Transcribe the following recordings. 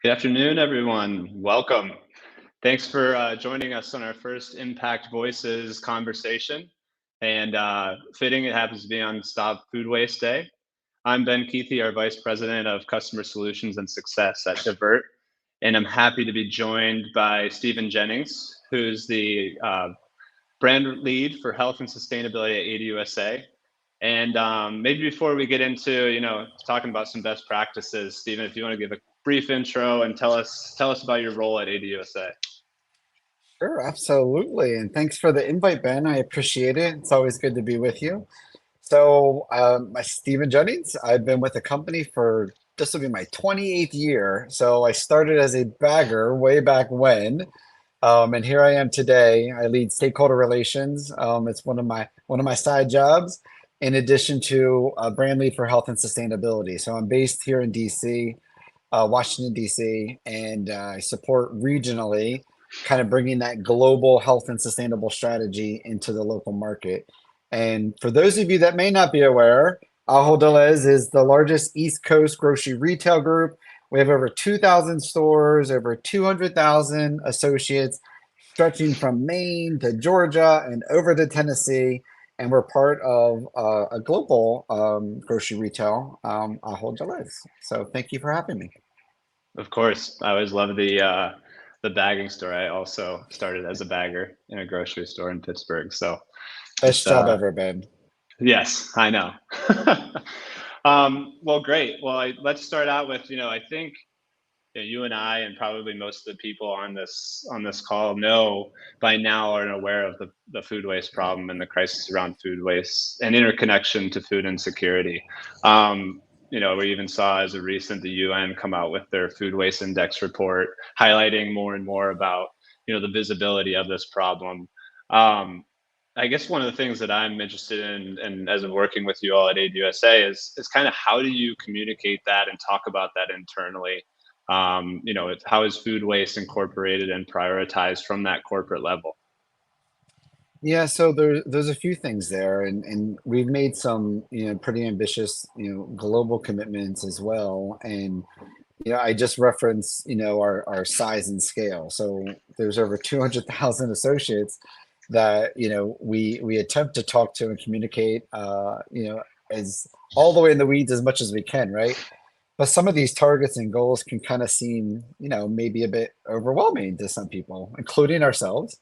Good afternoon, everyone. Welcome. Thanks for joining us on our first Impact Voices conversation. And fitting it happens to be on Stop Food Waste Day. I'm Ben Kuethe, our Vice President of Customer Solutions and Success at Divert. And I'm happy to be joined by Stephen Jennings, who's the brand lead for health and sustainability at ADUSA. And maybe before we get into, talking about some best practices, Stephen, if you want to give a brief intro and tell us about your role at ADUSA. Sure, absolutely. And thanks for the invite, Ben. I appreciate it. It's always good to be with you. I'm Stephen Jennings. I've been with the company for this will be my 28th year. So I started as a bagger way back when, and here I am today. I lead stakeholder relations. It's one of my side jobs, in addition to brand lead for health and sustainability. So I'm based here in DC, Washington, D.C., and I support regionally, kind of bringing that global health and sustainable strategy into the local market. And for those of you that may not be aware, Ahold Delhaize is the largest East Coast grocery retail group. We have over 2,000 stores, over 200,000 associates, stretching from Maine to Georgia and over to Tennessee. And we're part of a global grocery retail, Ahold Delhaize. So thank you for having me. Of course, I always love the bagging story. I also started as a bagger in a grocery store in Pittsburgh. So it's Best job ever, Ben. yes, I know. Well, great. Well, let's start out with, I think you and I and probably most of the people on this call know by now are aware of the food waste problem and the crisis around food waste and interconnection to food insecurity. We even saw as a recent the UN come out with their food waste index report, highlighting more and more about the visibility of this problem. Um, I guess one of the things that I'm interested in, and as I'm working with you all at ADUSA, is kind of how do you communicate that and talk about that internally? How is food waste incorporated and prioritized from that corporate level? Yeah, so there's a few things there, and we've made some, pretty ambitious, global commitments as well. And I just referenced, our size and scale. So there's over 200,000 associates that, we attempt to talk to and communicate, as all the way in the weeds as much as we can, right? But some of these targets and goals can kind of seem, maybe a bit overwhelming to some people, including ourselves.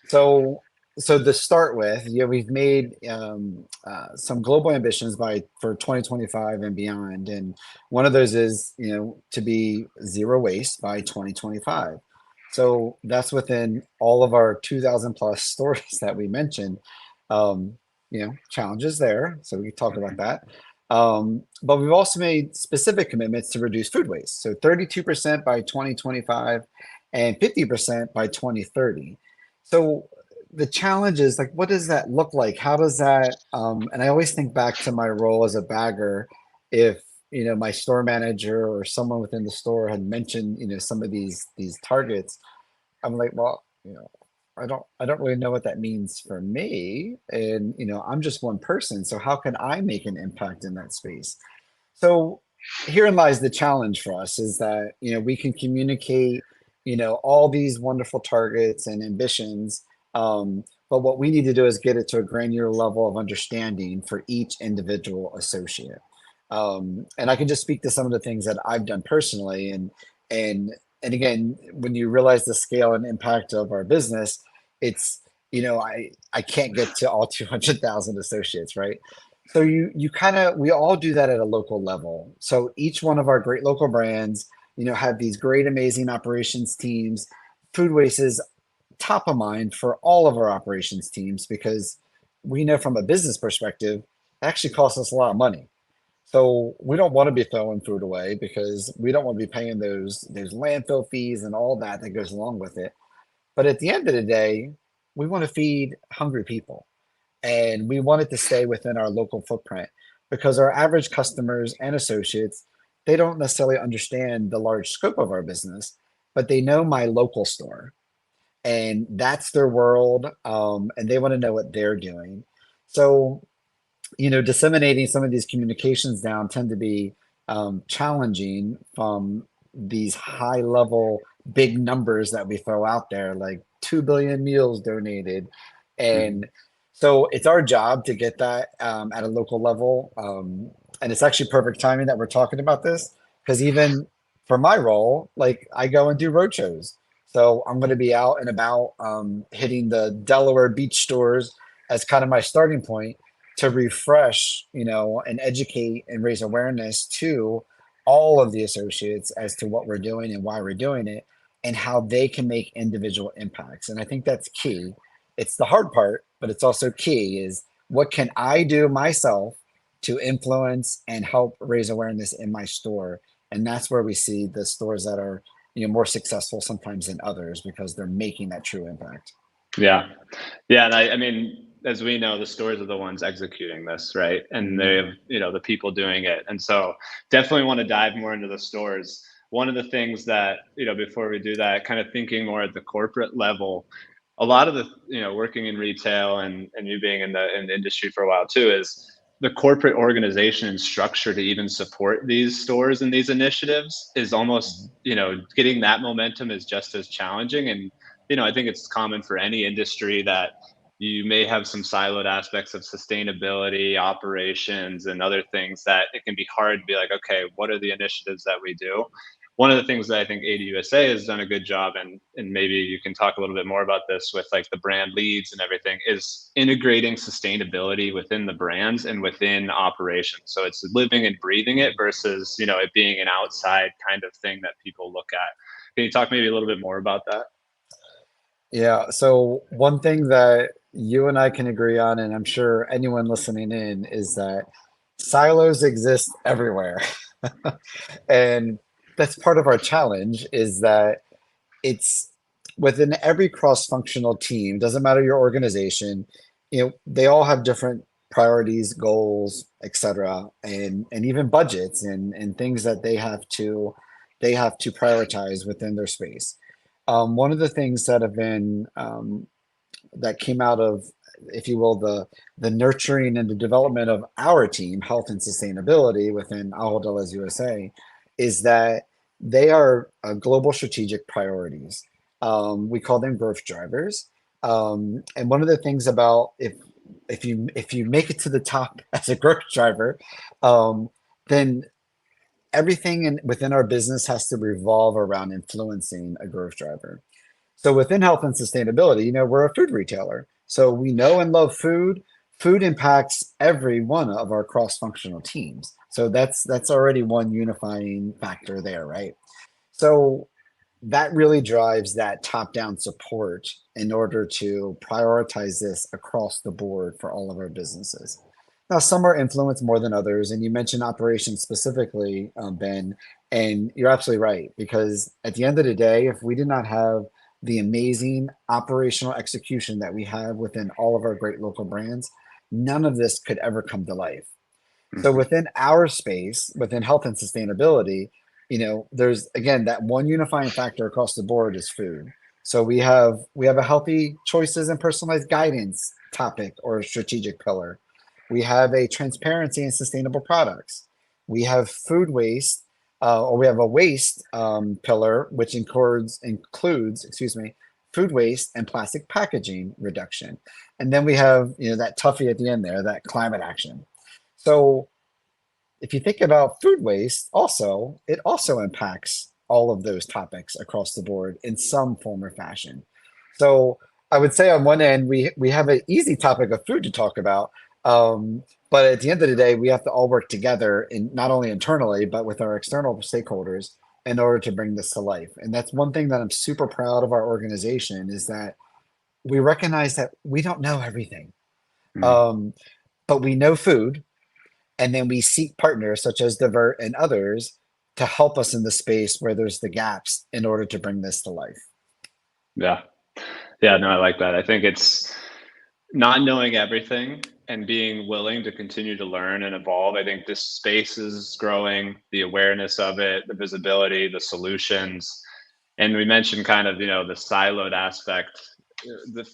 So, so to start with, we've made some global ambitions by for 2025 and beyond, and one of those is, to be zero waste by 2025. So that's within all of our 2,000 plus stories that we mentioned. Challenges there, so we can talk about Mhm. that. But we've also made specific commitments to reduce food waste. So 32% by 2025 and 50% by 2030. So the challenge is like, what does that look like? How does that, and I always think back to my role as a bagger. If, my store manager or someone within the store had mentioned, some of these targets, I'm like, well, I don't really know what that means for me. And, I'm just one person. So how can I make an impact in that space? So herein lies the challenge for us is that, we can communicate, all these wonderful targets and ambitions. But what we need to do is get it to a granular level of understanding for each individual associate. And I can just speak to some of the things that I've done personally. And and again, when you realize the scale and impact of our business, it's, I can't get to all 200,000 associates, right? So you kind of we all do that at a local level. So each one of our great local brands, have these great, amazing operations teams. Food waste is top of mind for all of our operations teams because we know from a business perspective, it actually costs us a lot of money. So we don't want to be throwing food away because we don't want to be paying those landfill fees and all that that goes along with it. But at the end of the day, we want to feed hungry people and we want it to stay within our local footprint because our average customers and associates, they don't necessarily understand the large scope of our business, but they know my local store and that's their world, and they want to know what they're doing. So, disseminating some of these communications down tend to be challenging from these high level big numbers that we throw out there, like 2 billion meals donated. Mhm. And so it's our job to get that at a local level. And it's actually perfect timing that we're talking about this because even for my role, like I go and do road shows. So I'm going to be out and about hitting the Delaware beach stores as kind of my starting point to refresh, and educate and raise awareness to all of the associates as to what we're doing and why we're doing it and how they can make individual impacts. And I think that's key. It's the hard part, but it's also key is what can I do myself to influence and help raise awareness in my store? And that's where we see the stores that are, more successful sometimes than others because they're making that true impact. Yeah. Yeah, and I mean, as we know, the stores are the ones executing this, right? And they Mhm. have, the people doing it. And so definitely want to dive more into the stores. One of the things that, before we do that, kind of thinking more at the corporate level, a lot of the, working in retail and you being in the industry for a while too, is the corporate organization and structure to even support these stores and these initiatives is almost, Mhm. getting that momentum is just as challenging. And I think it's common for any industry that you may have some siloed aspects of sustainability, operations, and other things that it can be hard to be like, okay, what are the initiatives that we do? One of the things that I think ADUSA has done a good job, and maybe you can talk a little bit more about this with like the brand leads and everything, is integrating sustainability within the brands and within operations. So it's living and breathing it versus, it being an outside kind of thing that people look at. Can you talk maybe a little bit more about that? Yeah. So one thing that you and I can agree on, and I'm sure anyone listening in, is that silos exist everywhere. And that's part of our challenge is that it's within every cross-functional team, doesn't matter your organization, they all have different priorities, goals, etc., and even budgets and things that they have to prioritize within their space. One of the things that have been that came out of, if you will, the nurturing and the development of our team, health and sustainability within Ahold Delhaize USA, is that they are global strategic priorities. We call them growth drivers. And one of the things about if you make it to the top as a growth driver, um, then everything within our business has to revolve around influencing a growth driver. So within health and sustainability, we're a food retailer. So we know and love food. Food impacts every one of our cross-functional teams. So that's already one unifying factor there, right? So that really drives that top-down support in order to prioritize this across the board for all of our businesses. Now, some are influenced more than others, and you mentioned operations specifically, Ben, and you're absolutely right, because at the end of the day, if we did not have the amazing operational execution that we have within all of our great local brands, none of this could ever come to life. So Mhm. within our space, within health and sustainability, there's again that one unifying factor across the board is food. So we have a healthy choices and personalized guidance topic or strategic pillar. We have a transparency and sustainable products. We have food waste, or we have a waste pillar, which includes, excuse me, food waste and plastic packaging reduction. And then we have, that toughie at the end there, that climate action. So if you think about food waste, also, it also impacts all of those topics across the board in some form or fashion. So I would say on one end, we have an easy topic of food to talk about. But at the end of the day, we have to all work together in not only internally, but with our external stakeholders in order to bring this to life. And that's one thing that I'm super proud of our organization is that we recognize that we don't know everything. Mhm. Um, but we know food, and then we seek partners such as Divert and others to help us in the space where there's the gaps in order to bring this to life. Yeah. Yeah, no, I like that. I think it's not knowing everything and being willing to continue to learn and evolve. I think this space is growing, the awareness of it, the visibility, the solutions. And we mentioned kind of, the siloed aspect.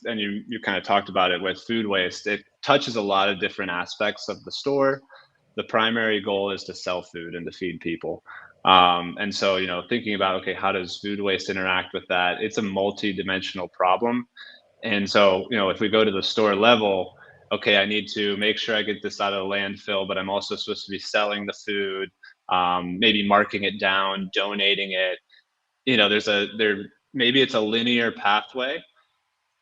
And you kind of talked about it with food waste. It touches a lot of different aspects of the store. the primary goal is to sell food and to feed people. And so, thinking about, okay, how does food waste interact with that? It's a multi-dimensional problem. And so, if we go to the store level, okay, I need to make sure I get this out of the landfill, but I'm also supposed to be selling the food, maybe marking it down, donating it. Maybe it's a linear pathway,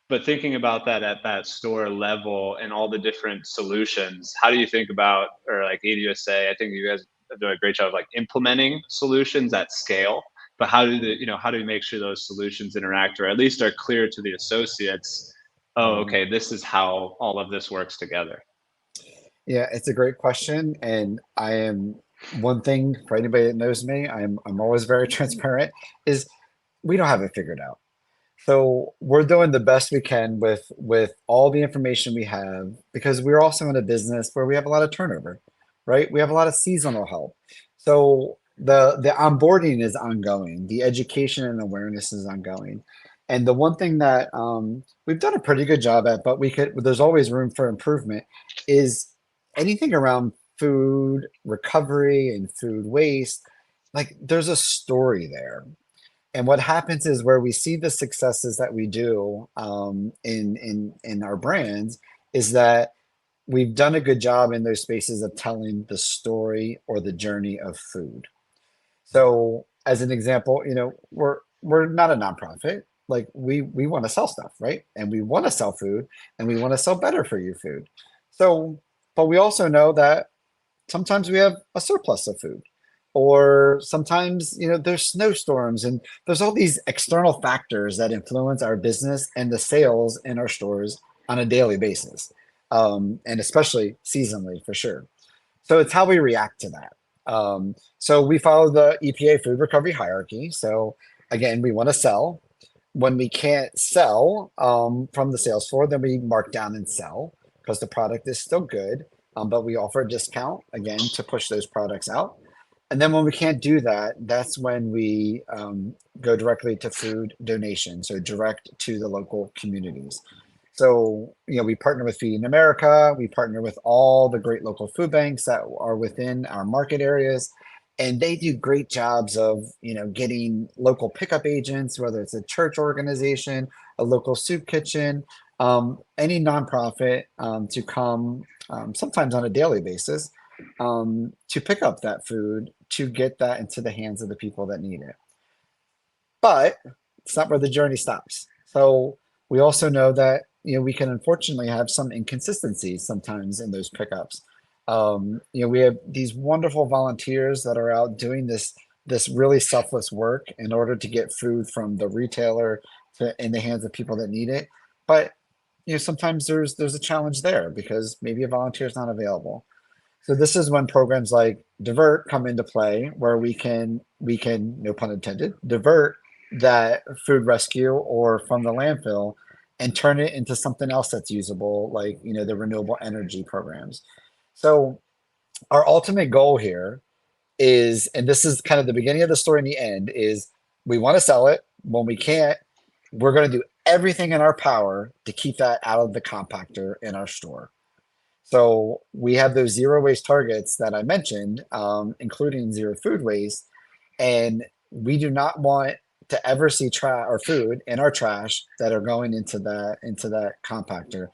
but thinking about that at that store level and all the different solutions, how do you think about, or like ADUSA, I think you guys are doing a great job of like implementing solutions at scale, but how do we make sure those solutions interact or at least are clear to the associates? Oh, Mhm. okay, this is how all of this works together. Yeah, it's a great question, and I am one thing for anybody that knows me, I'm always very transparent, is we don't have it figured out. So we're doing the best we can with all the information we have because we're also in a business where we have a lot of turnover, right? We have a lot of seasonal help. So the onboarding is ongoing, the education and awareness is ongoing. And the one thing that we've done a pretty good job at, but there's always room for improvement, is anything around food recovery and food waste. Like there's a story there, and what happens is where we see the successes that we do in our brands is that we've done a good job in those spaces of telling the story or the journey of food. So, as an example, we're not a nonprofit. Like we want to sell stuff, right? And we want to sell food, and we want to sell better for you food. So, but we also know that sometimes we have a surplus of food, or sometimes there's snowstorms, and there's all these external factors that influence our business and the sales in our stores on a daily basis, and especially seasonally for sure. So it's how we react to that. So we follow the EPA food recovery hierarchy. So again, we want to sell. When we can't sell from the sales floor, then we mark down and sell because the product is still good, but we offer a discount again to push those products out. And then when we can't do that, that's when we go directly to food donation, so direct to the local communities. So, we partner with Feeding America. We partner with all the great local food banks that are within our market areas. And they do great jobs of, getting local pickup agents, whether it's a church organization, a local soup kitchen, any nonprofit to come sometimes on a daily basis to pick up that food to get that into the hands of the people that need it. But it's not where the journey stops. So we also know that we can unfortunately have some inconsistencies sometimes in those pickups. We have these wonderful volunteers that are out doing this really selfless work in order to get food from the retailer to in the hands of people that need it. But sometimes there's a challenge there because maybe a volunteer is not available. So this is when programs like Divert come into play, where we can, no pun intended, divert that food rescue or from the landfill and turn it into something else that's usable, like the renewable energy programs. So our ultimate goal here is, and this is kind of the beginning of the story and the end, is we want to sell it. When we can't, we're going to do everything in our power to keep that out of the compactor in our store. So we have those zero waste targets that I mentioned, including zero food waste, and we do not want to ever see trash or food in our trash that are going into that compactor.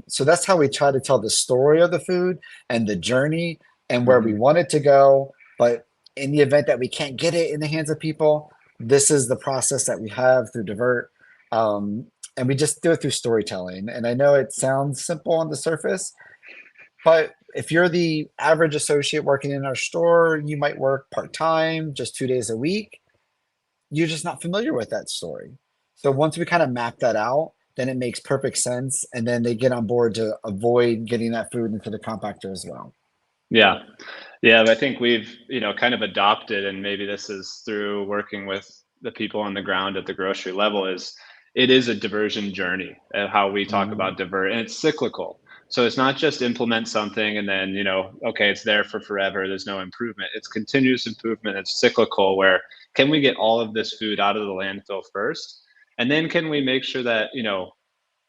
So that's how we try to tell the story of the food and the journey and where we Hmm. want it to go. But in the event that we can't get it in the hands of people, this is the process that we have through Divert. Um, and we just do it through storytelling. And I know it sounds simple on the surface, but if you're the average associate working in our store, you might work part-time, just 2 days a week. You're just not familiar with that story. So once we kind of map that out, then it makes perfect sense. And then they get on board to avoid getting that food into the compactor as well. Yeah. Yeah, but I think we've, kind of adopted, and maybe this is through working with the people on the ground at the grocery level, is it is a diversion journey, how we talk Mhm. about divert, and it's cyclical. So it's not just implement something and then, okay, it's there for forever. There's no improvement. It's continuous improvement. It's cyclical where can we get all of this food out of the landfill first? And then can we make sure that,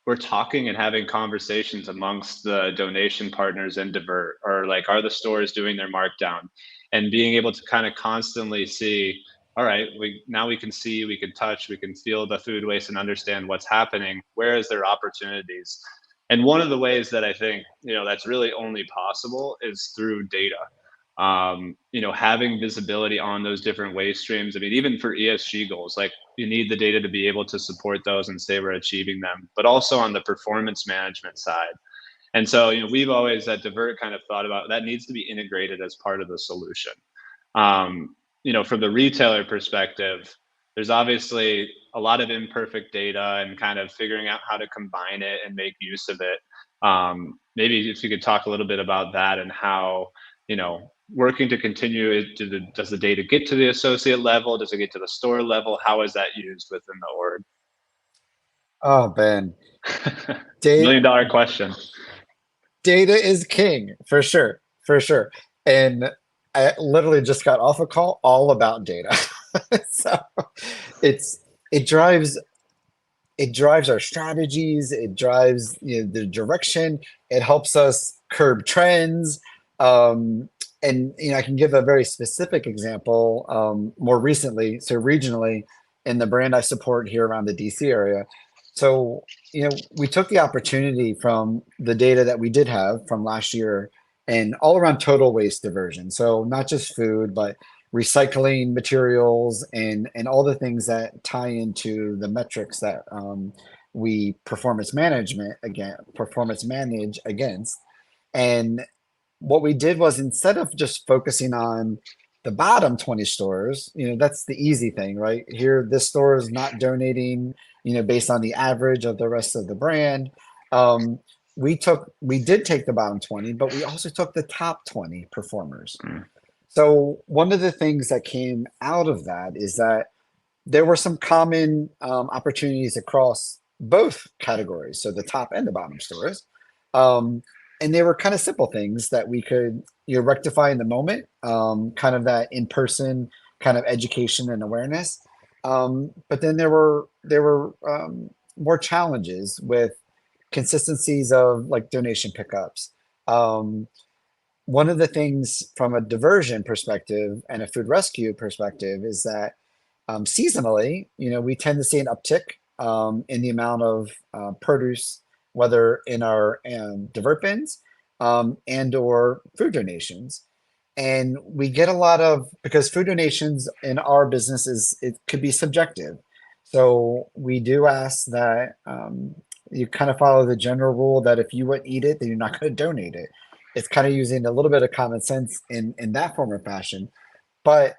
we're talking and having conversations amongst the donation partners in Divert, or like, are the stores doing their markdown, and being able to kind of constantly see, all right, we can see, we can touch, we can feel the food waste and understand what's happening. Where is there opportunities? And one of the ways that I think, that's really only possible is through data. Having visibility on those different waste streams. I mean, even for ESG goals, like, you need the data to be able to support those and say we're achieving them, but also on the performance management side. And so, we've always at Divert kind of thought about that needs to be integrated as part of the solution. From the retailer perspective, there's obviously a lot of imperfect data and kind of figuring out how to combine it and make use of it. Maybe if you could talk a little bit about that and how, working to continue it, does the data get to the associate level? Does it get to the store level? How is that used within the org? Oh, Ben, data, $1 million question. data is king for sure, for sure. And I literally just got off a call all about data. So it's it drives it drives our strategies, it drives, the direction, it helps us curb trends. Um, and I can give a very specific example. More recently, so regionally, in the brand I support here around the DC area. So, we took the opportunity from the data that we did have from last year and all around total waste diversion. So not just food, but recycling materials and all the things that tie into the metrics that we performance manage against. And what we did was, instead of just focusing on the bottom 20 stores, that's the easy thing, right? Here, this store is not donating, based on the average of the rest of the brand. Um, we did take the bottom 20, but we also took the top 20 performers. Mm. So one of the things that came out of that is that there were some common opportunities across both categories, so the top and the bottom stores. Um, and they were kind of simple things that we could, rectify in the moment, kind of that in-person kind of education and awareness. But then there were more challenges with consistencies of like donation pickups. Um, One of the things from a diversion perspective and a food rescue perspective is that seasonally, we tend to see an uptick in the amount of produce, whether in our divert bins and or food donations. And we get a lot of, because food donations in our business it could be subjective. So we do ask that you kind of follow the general rule that if you wouldn't eat it, then you're not going to donate it. It's kind of using a little bit of common sense in that form of fashion. But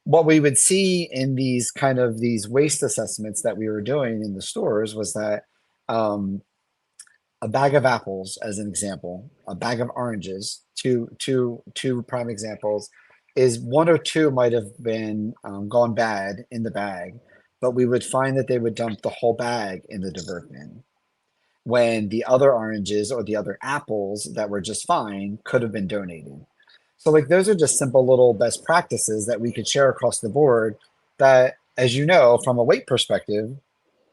what we would see in these waste assessments that we were doing in the stores was that um, a bag of apples, as an example, a bag of oranges, two prime examples, is one or two might have been gone bad in the bag, but we would find that they would dump the whole bag in the divert bin, when the other oranges or the other apples that were just fine could have been donated. So like those are just simple little best practices that we could share across the board that, as you know, from a weight perspective,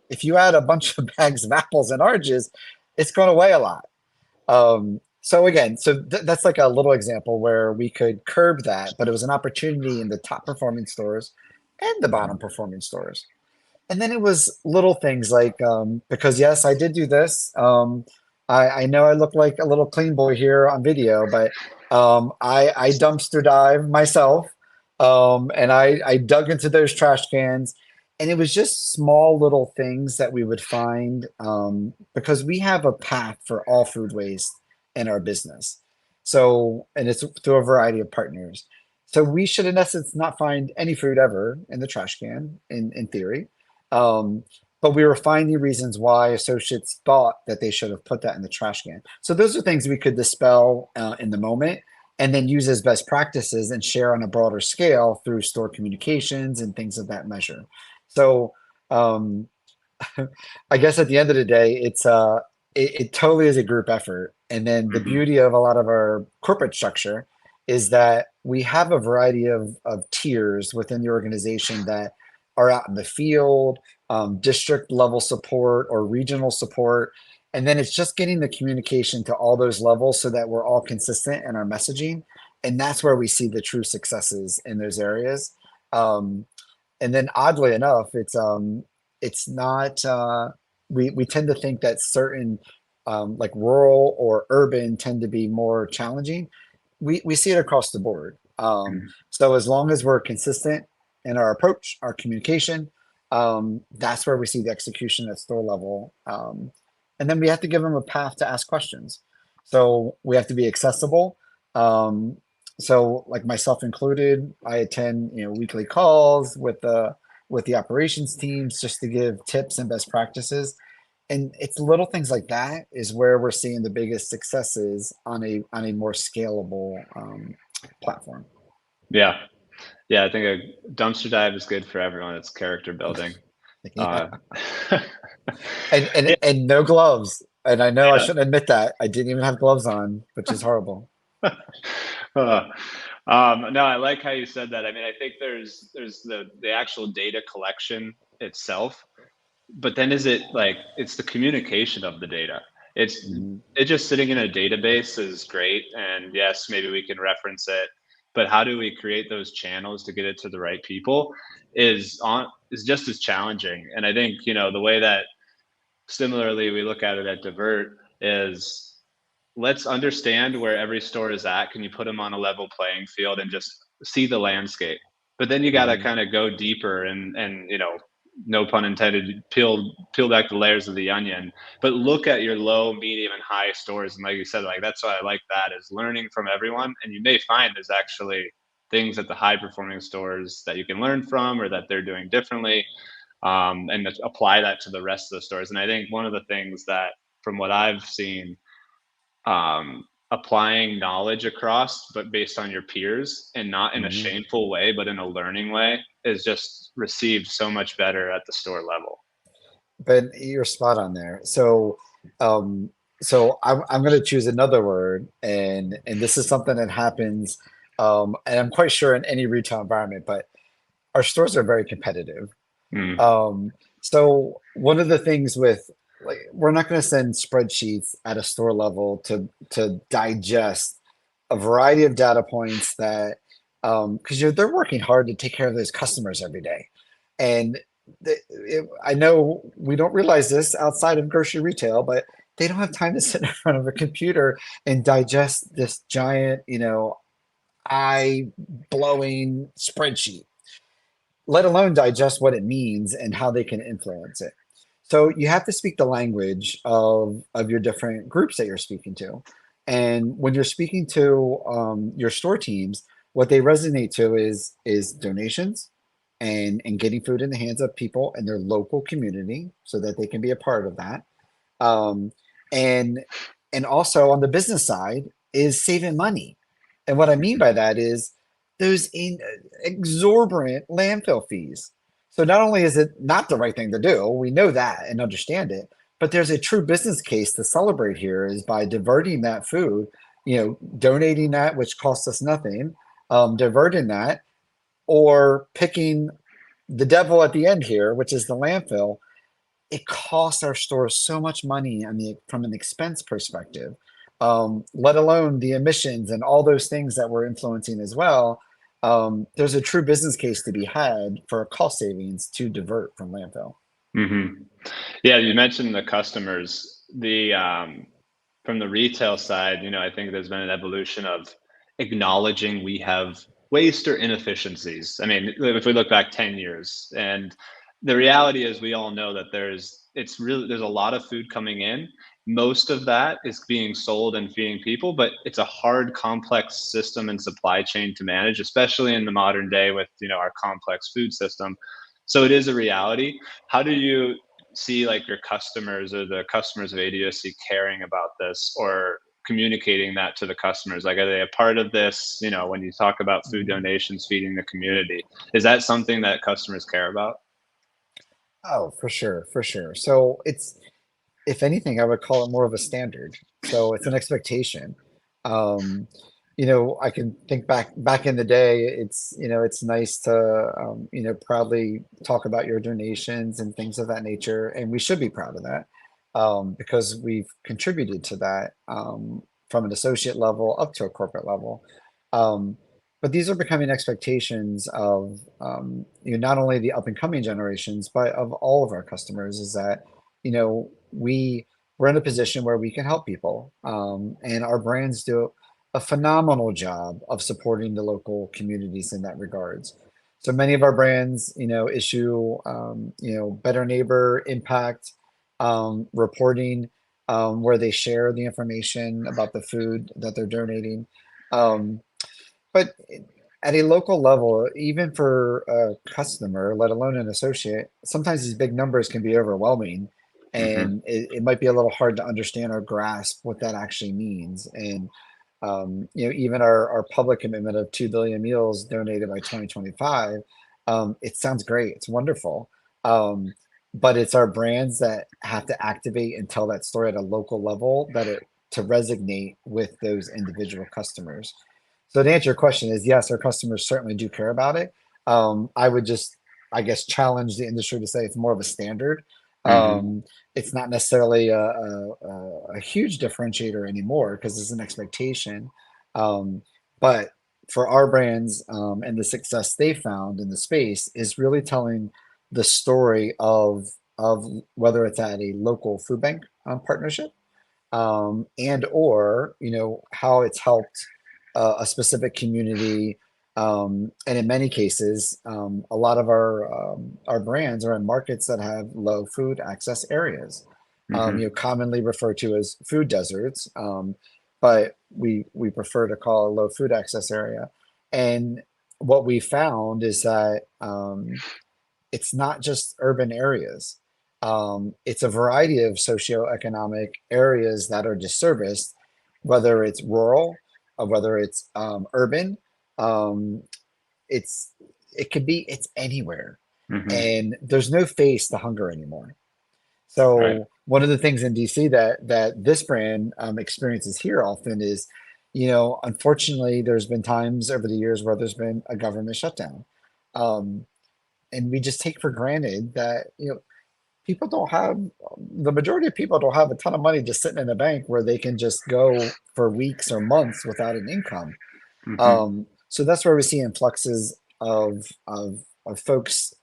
if you add a bunch of bags of apples and oranges, it's going to weigh a lot. So again, that's like a little example where we could curb that, but it was an opportunity in the top performing stores and the bottom performing stores. And then it was little things like, because yes, I did do this. I know I look like a little clean boy here on video, but I dumpster dive myself, and I dug into those trash cans, and it was just small little things that we would find, because we have a path for all food waste in our business. So, and it's through a variety of partners. So we should, in essence, not find any food ever in the trash can, in theory. Um, but we were finding reasons why associates thought that they should have put that in the trash can. So those are things we could dispel in the moment and then use as best practices and share on a broader scale through store communications and things of that measure. So um, I guess at the end of the day, it totally is a group effort. And then the Mhm. beauty of a lot of our corporate structure is that we have a variety of tiers within the organization that are out in the field, district level support or regional support. And then it's just getting the communication to all those levels so that we're all consistent in our messaging. And that's where we see the true successes in those areas. Um, and then oddly enough, it's not we tend to think that certain like rural or urban tend to be more challenging. We see it across the board. So as long as we're consistent in our approach, our communication, that's where we see the execution at store level. And then we have to give them a path to ask questions. So we have to be accessible. Um, so like myself included, I attend, weekly calls with the operations teams just to give tips and best practices. And it's little things like that is where we're seeing the biggest successes on a more scalable platform. Yeah. Yeah. I think a dumpster dive is good for everyone. It's character building. Yeah. Uh, And yeah. and no gloves. And I know I Yeah. shouldn't admit that. I didn't even have gloves on, which is horrible. Uh, no, I like how you said that. I mean, I think there's the actual data collection itself, but then is it like it's the communication of the data? It's Mhm. it just sitting in a database is great, and yes, maybe we can reference it, but how do we create those channels to get it to the right people is just as challenging. And I think the way that similarly we look at it at Divert is let's understand where every store is at. Can you put them on a level playing field and just see the landscape? But then you got to Mhm. kind of go deeper and no pun intended, peel back the layers of the onion. But look at your low, medium, and high stores, and like you said, like that's why I like that is learning from everyone. And you may find there's actually things at the high performing stores that you can learn from or that they're doing differently, and apply that to the rest of the stores. And I think one of the things that, from what I've seen, applying knowledge across, but based on your peers and not in a Mhm. shameful way, but in a learning way, is just received so much better at the store level. But you're spot on there. Um, so I'm going to choose another word, and this is something that happens, and I'm quite sure in any retail environment, but our stores are very competitive. Mm, Um, so one of the things with like we're not going to send spreadsheets at a store level to digest a variety of data points that because they're working hard to take care of those customers every day, and I know we don't realize this outside of grocery retail, but they don't have time to sit in front of a computer and digest this giant, eye blowing spreadsheet, let alone digest what it means and how they can influence it. So you have to speak the language of your different groups that you're speaking to. And when you're speaking to your store teams, what they resonate to is donations and getting food in the hands of people in their local community so that they can be a part of that. Um, and and also on the business side is saving money. And what I mean by that is those exorbitant landfill fees. So not only is it not the right thing to do, we know that and understand it, but there's a true business case to celebrate here is by diverting that food, donating that, which costs us nothing, diverting that, or picking the devil at the end here, which is the landfill. It costs our stores so much money from an expense perspective, let alone the emissions and all those things that we're influencing as well. There's a true business case to be had for cost savings to divert from landfill. hmm Yeah, you mentioned the customers. The From the retail side, I think there's been an evolution of acknowledging we have waste or inefficiencies. I mean, if we look back 10 years, and the reality is we all know that there's a lot of food coming in. Most of that is being sold and feeding people, but it's a hard, complex system and supply chain to manage, especially in the modern day with, our complex food system. So it is a reality. How do you see like your customers or the customers of ADOC caring about this or communicating that to the customers? Like, are they a part of this? When you talk about food Mhm. donations, feeding the community, is that something that customers care about? Oh, for sure, for sure. So it's, if anything, I would call it more of a standard. So it's an expectation. Um, I can think back in the day, it's nice to, proudly talk about your donations and things of that nature, and we should be proud of that, because we've contributed to that, from an associate level up to a corporate level. Um, but these are becoming expectations of, not only the up and coming generations, but of all of our customers, is that, we're in a position where we can help people, and our brands do a phenomenal job of supporting the local communities in that regards. So many of our brands, issue, better neighbor impact, reporting, where they share the information about the food that they're donating. Um, but at a local level, even for a customer, let alone an associate, sometimes these big numbers can be overwhelming, Hmm. and it might be a little hard to understand or grasp what that actually means. And even our public commitment of 2 billion meals donated by 2025, it sounds great. It's wonderful. Um, but it's our brands that have to activate and tell that story at a local level to resonate with those individual customers. So to answer your question is yes, our customers certainly do care about it. I would just, I guess, challenge the industry to say it's more of a standard. Hmm. It's not necessarily a huge differentiator anymore because it's an expectation. Um, but for our brands, and the success they found in the space is really telling the story of whether it's at a local food bank, partnership, and or how it's helped, a specific community, and in many cases, a lot of our brands are in markets that have low food access areas, Hmm. commonly referred to as food deserts, but we prefer to call a low food access area. And what we found is that, it's not just urban areas. It's a variety of socioeconomic areas that are disserviced, whether it's rural or whether it's, urban. Um, it's it's anywhere, Hmm. and there's no face to hunger anymore. Right. So one of the things in DC that this brand, experiences here often is, unfortunately, there's been times over the years where there's been a government shutdown. Um, and we just take for granted that people don't have the majority of people don't have a ton of money just sitting in a bank where they can just go for weeks or months without an income. Hmm. So that's where we see influxes of folks,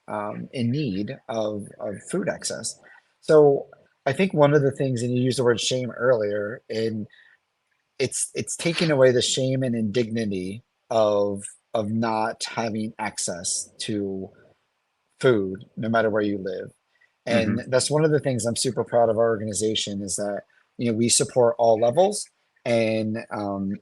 in need of food access. So I think one of the things, and you used the word shame earlier, and it's taking away the shame and indignity of not having access to food, no matter where you live. And Hmm. that's one of the things I'm super proud of our organization is that, we support all levels and,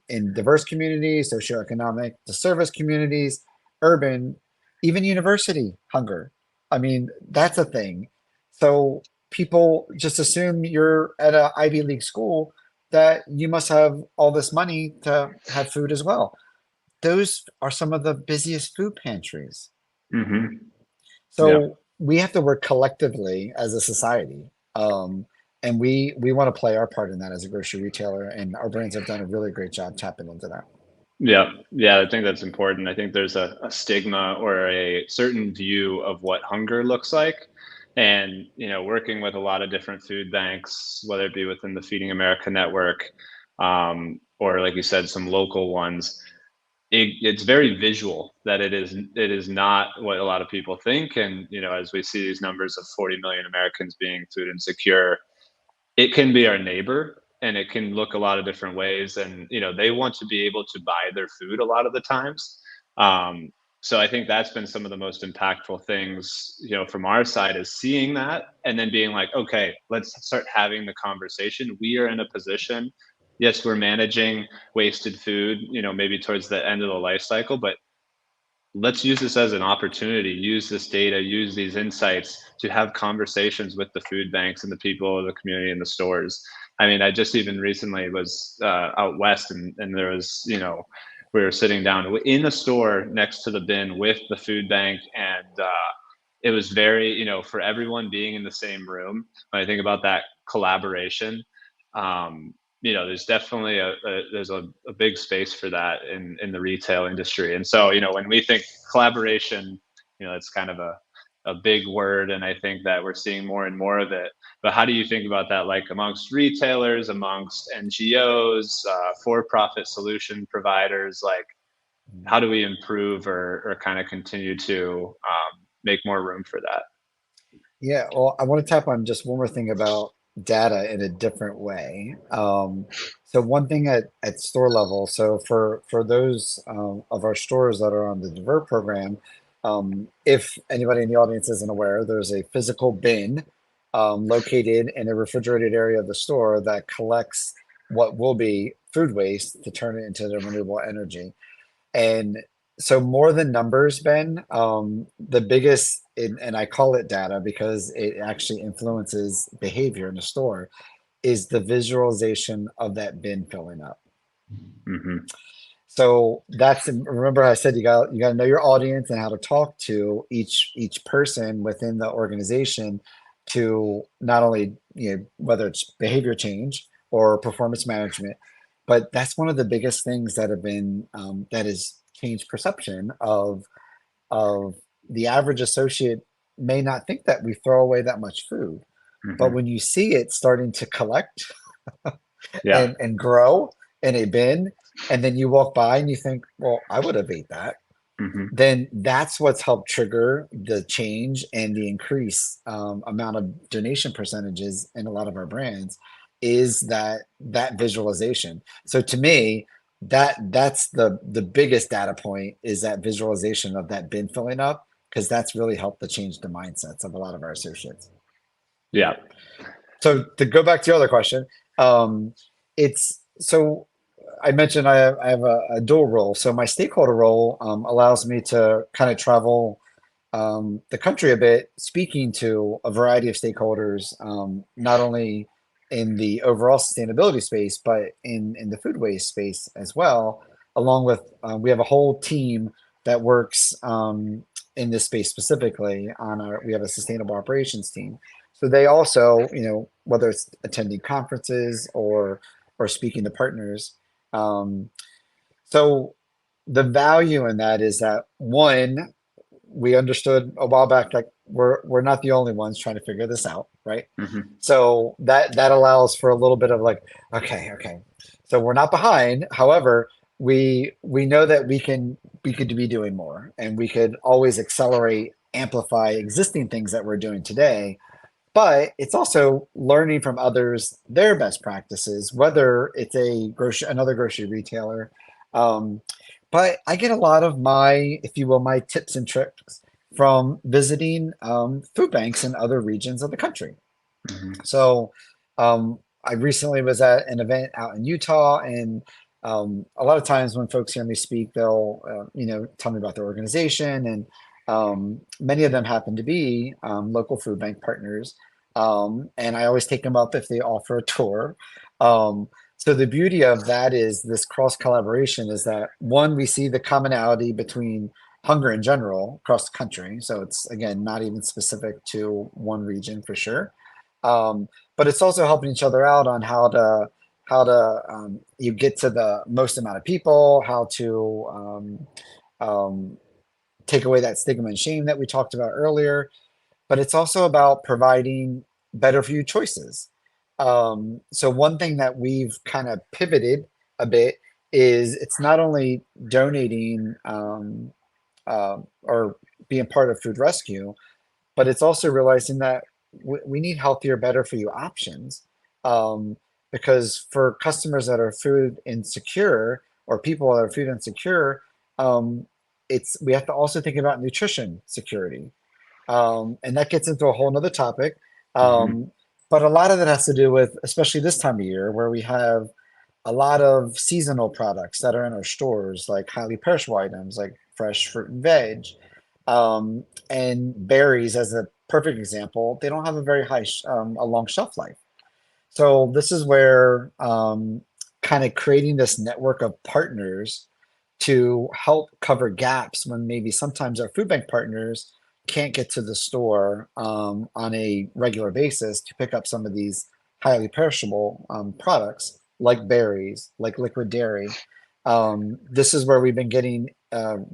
in diverse communities, socioeconomic, the service communities, urban, even university hunger. I mean, that's a thing. So people just assume you're at a Ivy League school that you must have all this money to have food as well. Those are some of the busiest food pantries. Hmm. Yeah. So we have to work collectively as a society. And we want to play our part in that as a grocery retailer, and our brands have done a really great job tapping into that. Yeah, yeah, I think that's important. I think there's a stigma or a certain view of what hunger looks like. And, working with a lot of different food banks, whether it be within the Feeding America network, or like you said, some local ones, it's very visual that it is not what a lot of people think. And, as we see these numbers of 40 million Americans being food insecure, it can be our neighbor and it can look a lot of different ways, and they want to be able to buy their food a lot of the times. So I think that's been some of the most impactful things, from our side, is seeing that and then being like, okay, let's start having the conversation. We are in a position, yes, we're managing wasted food, maybe towards the end of the life cycle, but let's use this as an opportunity, use this data, use these insights to have conversations with the food banks and the people of the community and the stores. I mean, I just even recently was out west, and there was, we were sitting down in a store next to the bin with the food bank, and it was very, for everyone being in the same room. When I think about that collaboration, there's definitely there's a big space for that in the retail industry. And so, when we think collaboration, it's kind of a big word, and I think that we're seeing more and more of it. But how do you think about that, like amongst retailers, amongst NGOs, for-profit solution providers? Like, how do we improve or kind of continue to make more room for that? Yeah, well, I want to tap on just one more thing about data in a different way. So one thing at store level, so for those of our stores that are on the Divert program, if anybody in the audience isn't aware, there's a physical bin located in a refrigerated area of the store that collects what will be food waste to turn it into the renewable energy. And so more than numbers, Ben, the biggest, and I call it data because it actually influences behavior in the store, is the visualization of that bin filling up. Hmm. So that's, remember I said you got to know your audience and how to talk to each person within the organization to not only, whether it's behavior change or performance management, but that's one of the biggest things that have been that has changed perception of the average associate may not think that we throw away that much food. But Hmm. when you see it starting to collect Yeah. and grow in a bin, and then you walk by and you think, well, I would have ate that, Hmm. then that's what's helped trigger the change and the increase amount of donation percentages in a lot of our brands is that visualization. So to me, that's the biggest data point is that visualization of that bin filling up because that's really helped to change the mindsets of a lot of our associates. Yeah. So to go back to your other question, it's so I mentioned I have a dual role. So my stakeholder role allows me to kind of travel the country a bit, speaking to a variety of stakeholders, not only in the overall sustainability space, but in the food waste space as well. Along with, we have a whole team that works in this space specifically we have a sustainable operations team. So they also, whether it's attending conferences or speaking to partners. Um, so the value in that is that one, we understood a while back like we're not the only ones trying to figure this out, right? Hmm. So that allows for a little bit of like, okay, so we're not behind. However, we know that we could be doing more, and we could always accelerate, amplify existing things that we're doing today. But it's also learning from others their best practices, whether it's another grocery retailer. Um, but I get a lot of my, if you will, my tips and tricks from visiting food banks in other regions of the country. Hmm. So I recently was at an event out in Utah, and a lot of times when folks hear me speak, they'll tell me about their organization, and many of them happen to be local food bank partners. And I always take them up if they offer a tour. So the beauty of that is this cross collaboration is that one, we see the commonality between hunger in general across the country. So it's again not even specific to one region for sure. But it's also helping each other out on how to you get to the most amount of people, how to um, take away that stigma and shame that we talked about earlier. But it's also about providing better for you choices. So one thing that we've kind of pivoted a bit is it's not only donating or being part of food rescue, but it's also realizing that we need healthier, better for you options. Um, because for customers that are food insecure or people that are food insecure, um, we have to also think about nutrition security. And that gets into a whole nother topic. Hmm. Um, but a lot of it has to do with, especially this time of year, where we have a lot of seasonal products that are in our stores, like highly perishable items like fresh fruit and veg. And berries, as a perfect example, they don't have a very a long shelf life. So this is where kind of creating this network of partners to help cover gaps when maybe sometimes our food bank partners can't get to the store on a regular basis to pick up some of these highly perishable products. like berries, like liquid dairy. This is where we've been getting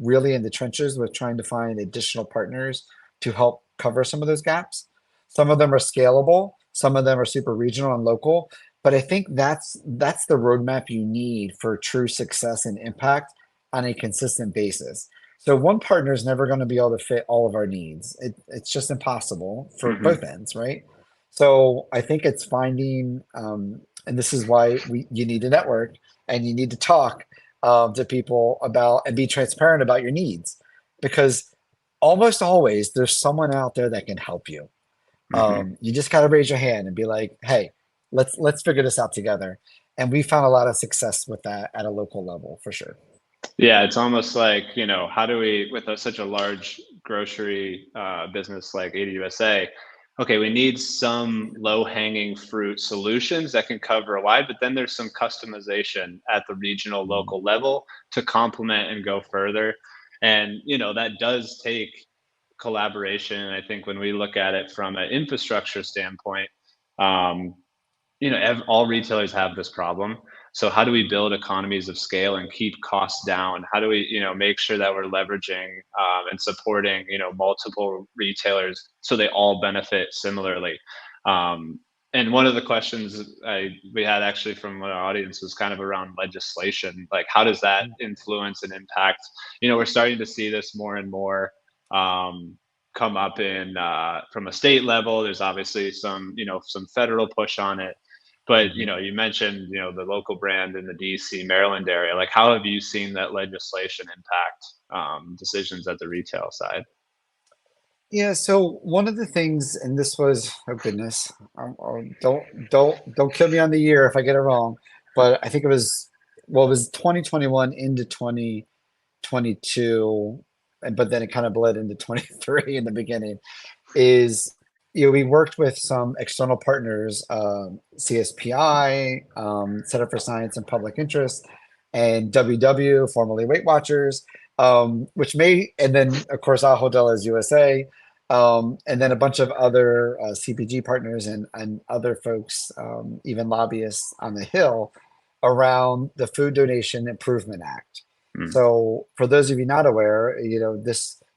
really in the trenches with trying to find additional partners to help cover some of those gaps. Some of them are scalable, some of them are super regional and local, but I think that's the roadmap you need for true success and impact on a consistent basis. So one partner is never going to be able to fit all of our needs. It's just impossible for Hmm. both ends, right? So I think it's finding, and this is why you need to network and you need to talk to people about and be transparent about your needs, because almost always there's someone out there that can help you. Hmm. You just got to raise your hand and be like, "Hey, let's figure this out together." And we found a lot of success with that at a local level for sure. Yeah, it's almost like, how do we, with such a large grocery business like ADUSA, okay, we need some low-hanging fruit solutions that can cover a wide, but then there's some customization at the regional, Mhm. local level to complement and go further. And, that does take collaboration. And I think when we look at it from an infrastructure standpoint, um, all retailers have this problem. So how do we build economies of scale and keep costs down? How do we, make sure that we're leveraging and supporting, multiple retailers so they all benefit similarly? Um, and one of the questions we had actually from our audience was kind of around legislation. Like, how does that influence and impact? We're starting to see this more and more um, come up in from a state level. There's obviously some federal push on it, but Mhm. you mentioned the local brand in the DC, Maryland area. Like, how have you seen that legislation impact decisions at the retail side? Yeah, so one of the things, and this was, oh goodness, don't kill me on the year if I get it wrong, but I think it was, well, it was 2021 into 2022, but then it kind of bled into 23 in the beginning. Is, we worked with some external partners, CSPI, Center for Science and Public Interest, and WW, formerly Weight Watchers, and then of course Ahold Delhaize USA, and then a bunch of other CPG partners and other folks, even lobbyists on the Hill around the Food Donation Improvement Act. Mm. So for those of you not aware,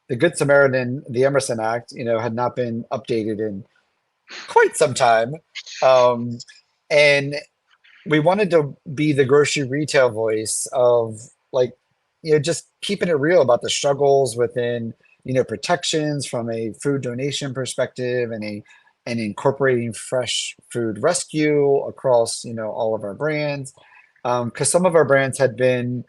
the Good Samaritan, the Emerson Act, had not been updated in quite some time. Um, and we wanted to be the grocery retail voice of, like, just keeping it real about the struggles within, protections from a food donation perspective, and incorporating fresh food rescue across, all of our brands. Because some of our brands had been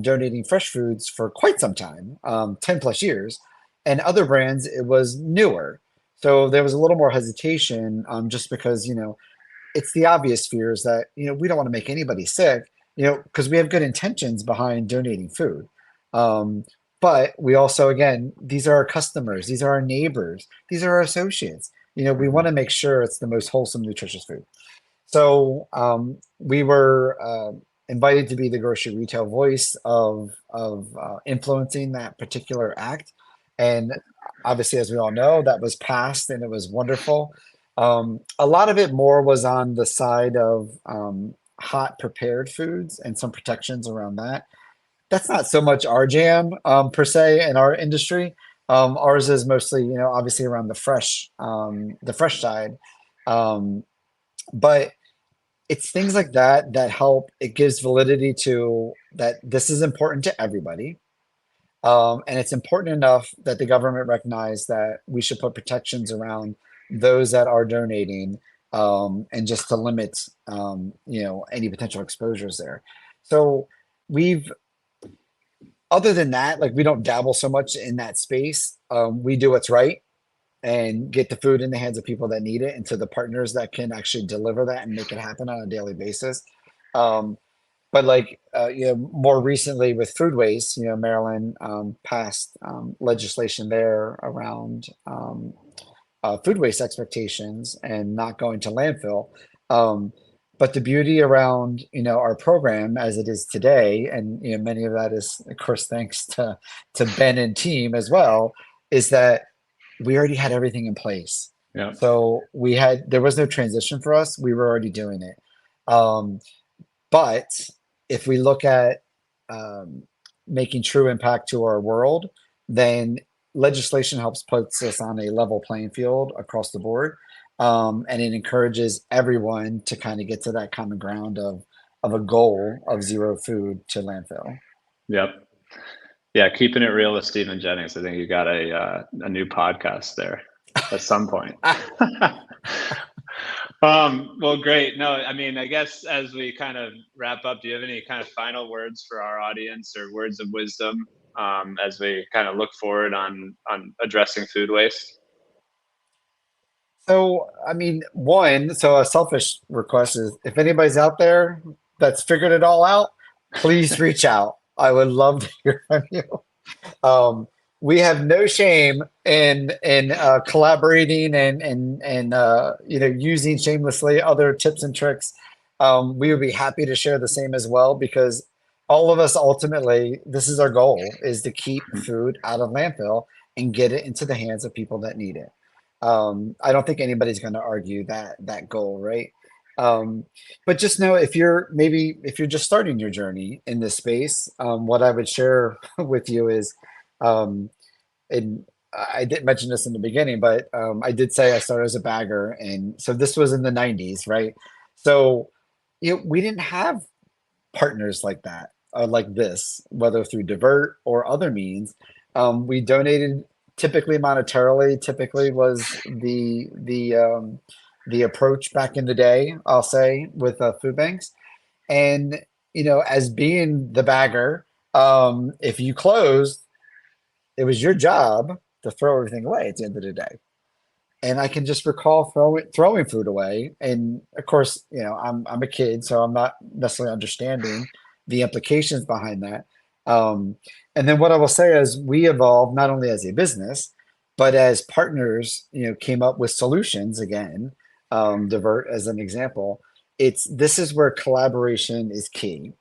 donating fresh foods for quite some time, 10 plus years, and other brands, it was newer. So there was a little more hesitation, just because, it's the obvious fears that, we don't want to make anybody sick, because we have good intentions behind donating food. Um, but we also, again, these are our customers, these are our neighbors, these are our associates. We want Mhm. to make sure it's the most wholesome, nutritious food. So we were invited to be the grocery retail voice of influencing that particular act, and obviously, as we all know, that was passed and it was wonderful. A lot of it more was on the side of hot prepared foods and some protections around that. That's not so much our jam, per se, in our industry. Ours is mostly, obviously around the fresh side. Um, but it's things like that that help. It gives validity to that this is important to everybody. And it's important enough that the government recognize that we should put protections around those that are donating, and just to limit, any potential exposures there. So we've, other than that, like, we don't dabble so much in that space. We do what's right and get the food in the hands of people that need it and to the partners that can actually deliver that and make it happen on a daily basis. Um, but like, more recently with food waste, Maryland passed legislation there around food waste expectations and not going to landfill. Um, but the beauty around, our program as it is today, and many of that is, of course, thanks to Ben and team as well, is that we already had everything in place. Yeah. So there was no transition for us. We were already doing it. Um, But if we look at um, making true impact to our world, then legislation helps puts us on a level playing field across the board, and it encourages everyone to kind of get to that common ground of a goal of zero food to landfill. Yep. Yeah, keeping it real with Stephen Jennings. I think you got a new podcast there at some point. Well, great. No, I mean, I guess as we kind of wrap up, do you have any kind of final words for our audience or words of wisdom as we kind of look forward on addressing food waste? So, I mean, one, so a selfish request is if anybody's out there that's figured it all out, please reach out. I would love to hear from you. Um, we have no shame in collaborating and using shamelessly other tips and tricks. We would be happy to share the same as well because all of us ultimately, this is our goal, is to keep food out of landfill and get it into the hands of people that need it. I don't think anybody's going to argue that goal, right? Um, but just know if you're just starting your journey in this space, what I would share with you is um, and I didn't mention this in the beginning, but I did say I started as a bagger, and so this was in the '90s, right? So we didn't have partners like that, like this, whether through Divert or other means. We donated typically monetarily. Typically was the approach back in the day. I'll say with food banks, and as being the bagger, if you closed it was your job to throw everything away at the end of the day. And I can just recall throwing food away. And of course, I'm a kid, so I'm not necessarily understanding the implications behind that. Um, and then what I will say is we evolved not only as a business, but as partners, came up with solutions again, Divert as an example. This is where collaboration is key.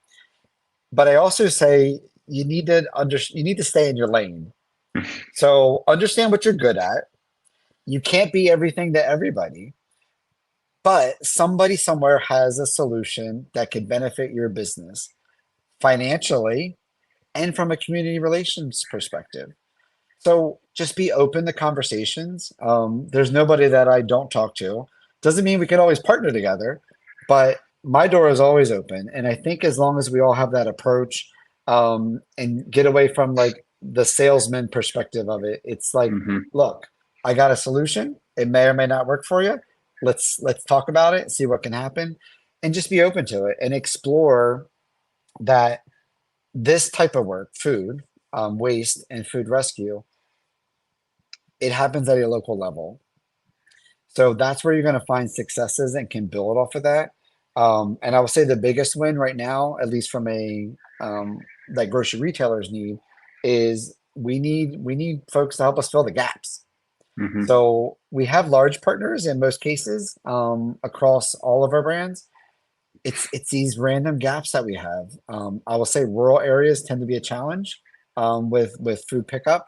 But I also say you need to stay in your lane. So understand what you're good at. You can't be everything to everybody, but somebody somewhere has a solution that could benefit your business financially and from a community relations perspective. So just be open to conversations. There's nobody that I don't talk to. Doesn't mean we can always partner together, but my door is always open. And I think as long as we all have that approach, and get away from like the salesman perspective of it, it's like, Hmm. look, I got a solution. It may or may not work for you. Let's talk about it, see what can happen, and just be open to it and explore that this type of work, food, waste, and food rescue, it happens at a local level. So that's where you're going to find successes and can build off of that. And I will say the biggest win right now, at least from a that grocery retailers need, is we need folks to help us fill the gaps. Hmm. So we have large partners in most cases across all of our brands. It's these random gaps that we have. I will say rural areas tend to be a challenge with food pickup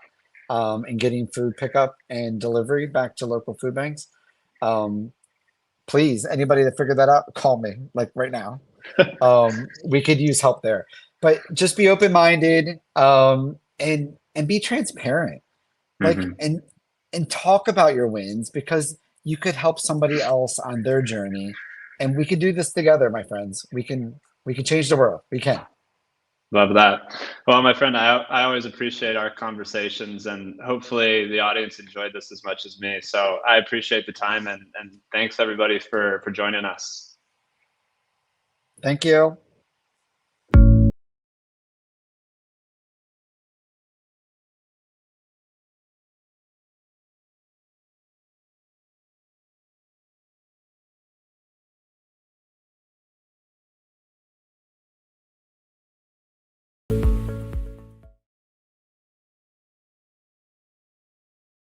and getting food pickup and delivery back to local food banks. Um, Please, anybody that figured that out, call me like right now. We could use help there, but just be open-minded and be transparent. Like Hmm. and talk about your wins because you could help somebody else on their journey, and we can do this together, my friends. We can change the world. We can. Love that. Well, my friend, I always appreciate our conversations, and hopefully the audience enjoyed this as much as me. So I appreciate the time, and thanks everybody for joining us. Thank you.